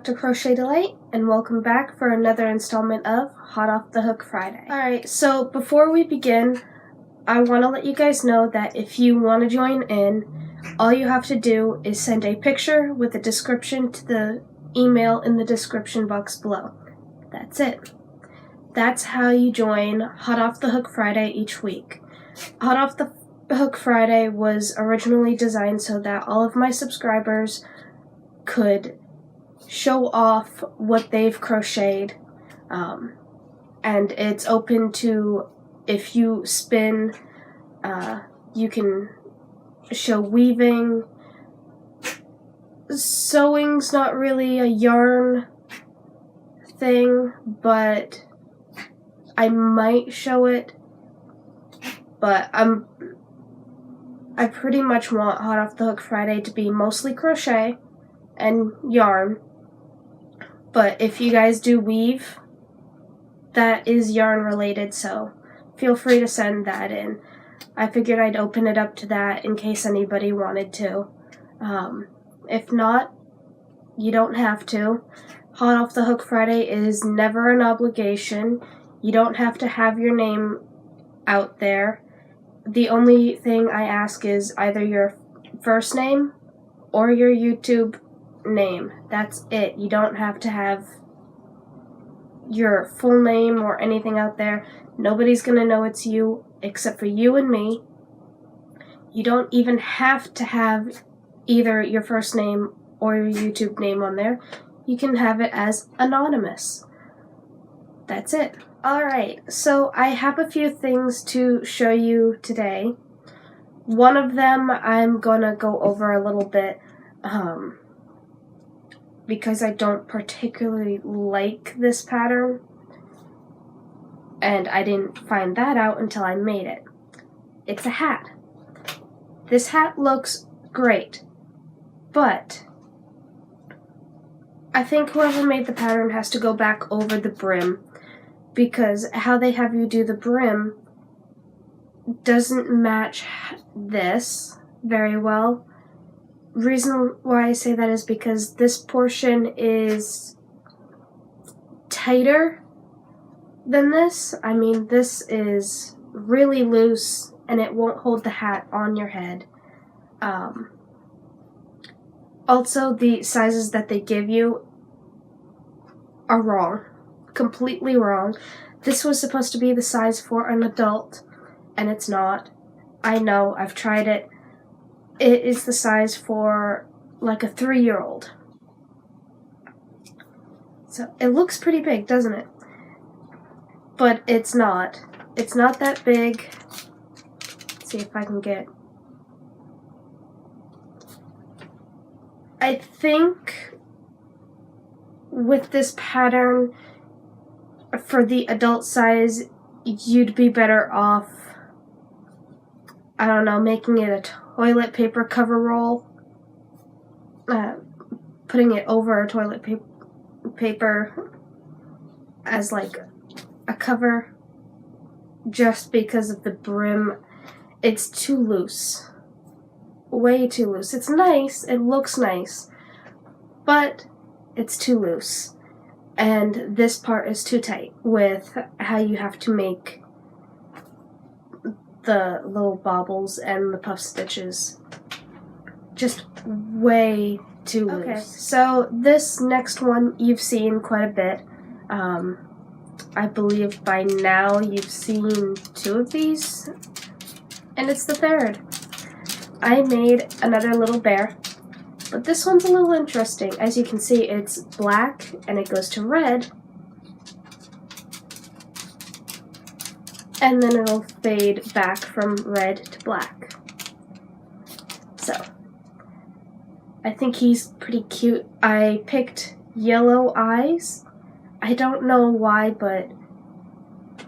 to Crochet Delight, and welcome back for another installment of Hot Off the Hook Friday. Alright, so before we begin, I want to let you guys know that if you want to join in, all you have to do is send a picture with a description to the email in the description box below. That's it. That's how you join Hot Off the Hook Friday each week. Hot Off the Hook Friday was originally designed so that all of my subscribers could show off what they've crocheted, and it's open to, if you spin, you can show weaving. Sewing's not really a yarn thing, but I might show it, but I pretty much want Hot Off the Hook Friday to be mostly crochet and yarn. But if you guys do weave, that is yarn related, so feel free to send that in. I figured I'd open it up to that in case anybody wanted to. If not, you don't have to. Hot Off the Hook Friday is never an obligation. You don't have to have your name out there. The only thing I ask is either your first name or your YouTube name. That's it. You don't have to have your full name or anything out there. Nobody's gonna know it's you except for you and me. You don't even have to have either your first name or your YouTube name on there. You can have it as anonymous. That's it. Alright, so I have a few things to show you today. One of them I'm gonna go over a little bit, because I don't particularly like this pattern, and I didn't find that out until I made it. It's a hat. This hat looks great, but I think whoever made the pattern has to go back over the brim, because how they have you do the brim doesn't match this very well. Reason why I say that is because this portion is tighter than this. I mean, this is really loose and it won't hold the hat on your head. Also, the sizes that they give you are wrong. Completely wrong. This was supposed to be the size for an adult, and it's not. I know, I've tried it. It is the size for like a 3-year-old. So it looks pretty big, doesn't it? But it's not. It's not that big. Let's see if I can get... I think with this pattern, for the adult size, you'd be better off, I don't know, making it a toilet paper cover roll, putting it over a toilet paper as like a cover, just because of the brim. It's too loose. Way too loose. It's nice, it looks nice, but it's too loose. And this part is too tight with how you have to make the little bobbles and the puff stitches. Just way too loose. Okay, so this next one you've seen quite a bit. I believe by now you've seen 2 of these, and it's the 3rd. I made another little bear, but this one's a little interesting. As you can see, it's black and it goes to red, and then it'll fade back from red to black. So, I think he's pretty cute. I picked yellow eyes. I don't know why, but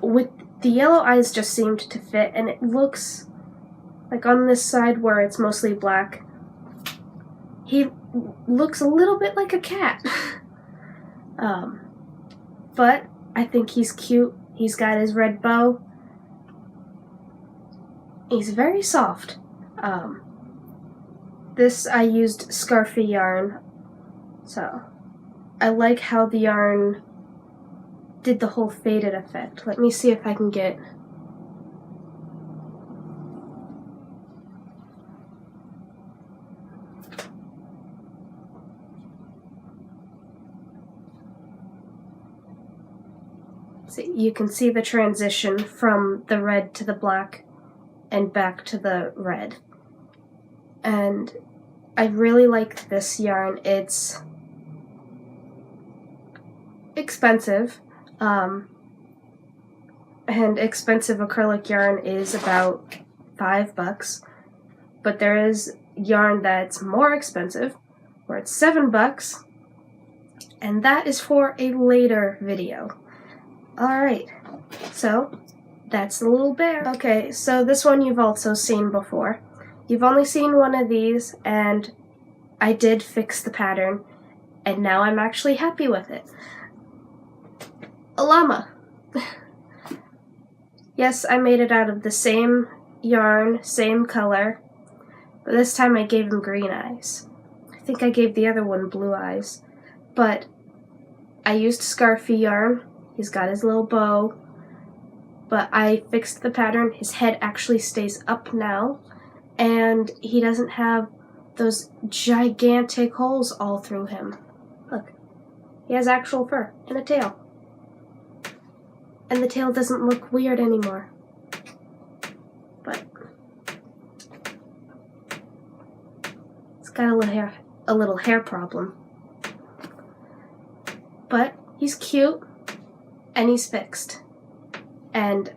with the yellow eyes just seemed to fit, and it looks like on this side where it's mostly black, he looks a little bit like a cat. But I think he's cute. He's got his red bow. He's very soft. This I used Scarfy yarn, so I like how the yarn did the whole faded effect. Let me see if I can get... See, you can see the transition from the red to the black and back to the red. And I really like this yarn. It's expensive, and expensive acrylic yarn is about $5, but there is yarn that's more expensive, where it's $7, and that is for a later video. Alright, so that's the little bear. Okay, so this one you've also seen before. You've only seen one of these, and I did fix the pattern, and now I'm actually happy with it. A llama. Yes, I made it out of the same yarn, same color, but this time I gave him green eyes. I think I gave the other one blue eyes, but I used Scarfie yarn. He's got his little bow, but I fixed the pattern. His head actually stays up now, and he doesn't have those gigantic holes all through him. Look, he has actual fur and a tail. And the tail doesn't look weird anymore. But it's got a little hair problem. But he's cute and he's fixed. And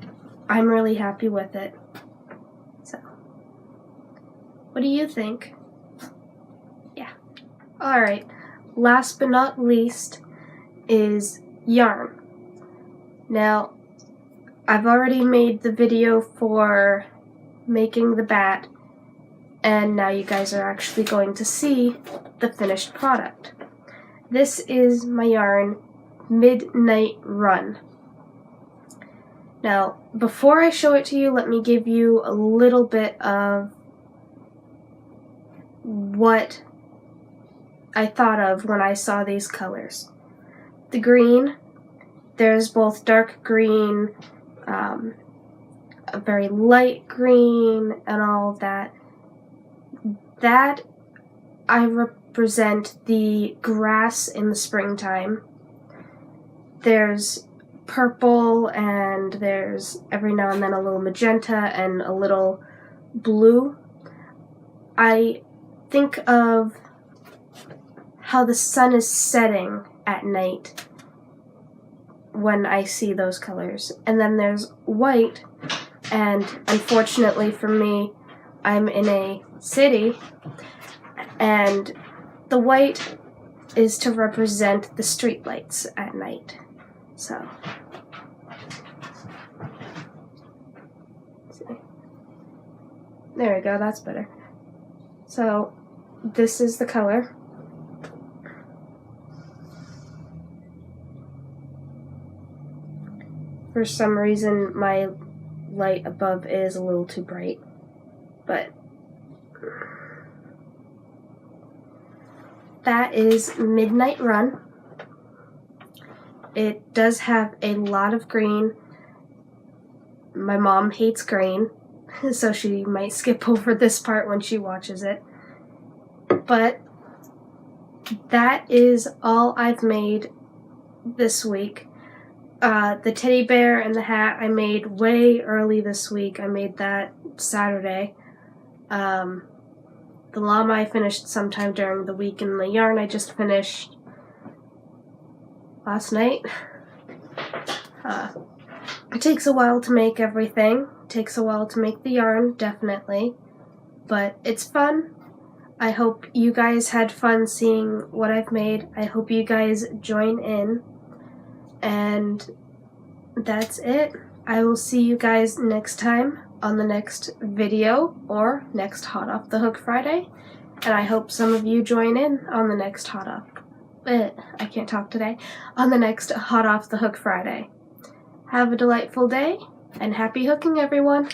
I'm really happy with it. So, what do you think? Yeah. Alright, last but not least is yarn. Now, I've already made the video for making the bat, and now you guys are actually going to see the finished product. This is my yarn, Midnight Run. Now, before I show it to you, let me give you a little bit of what I thought of when I saw these colors. The green, there's both dark green, a very light green, and all of that. That I represent the grass in the springtime. There's purple, and there's every now and then a little magenta and a little blue. I think of how the sun is setting at night when I see those colors. And then there's white, and unfortunately for me, I'm in a city, and the white is to represent the streetlights at night. So, see. There we go, that's better. So, this is the color. For some reason, my light above is a little too bright, but that is Midnight Run. It does have a lot of green. My mom hates green, so she might skip over this part when she watches it. But that is all I've made this week. The teddy bear and the hat I made way early this week. I made that Saturday. The llama I finished sometime during the week, and the yarn I just finished last night. It takes a while to make everything. It takes a while to make the yarn, definitely. But it's fun. I hope you guys had fun seeing what I've made. I hope you guys join in. And that's it. I will see you guys next time on the next video or next Hot Off the Hook Friday. And I hope some of you join in on the next I can't talk today. On the next Hot Off the Hook Friday. Have a delightful day and happy hooking, everyone.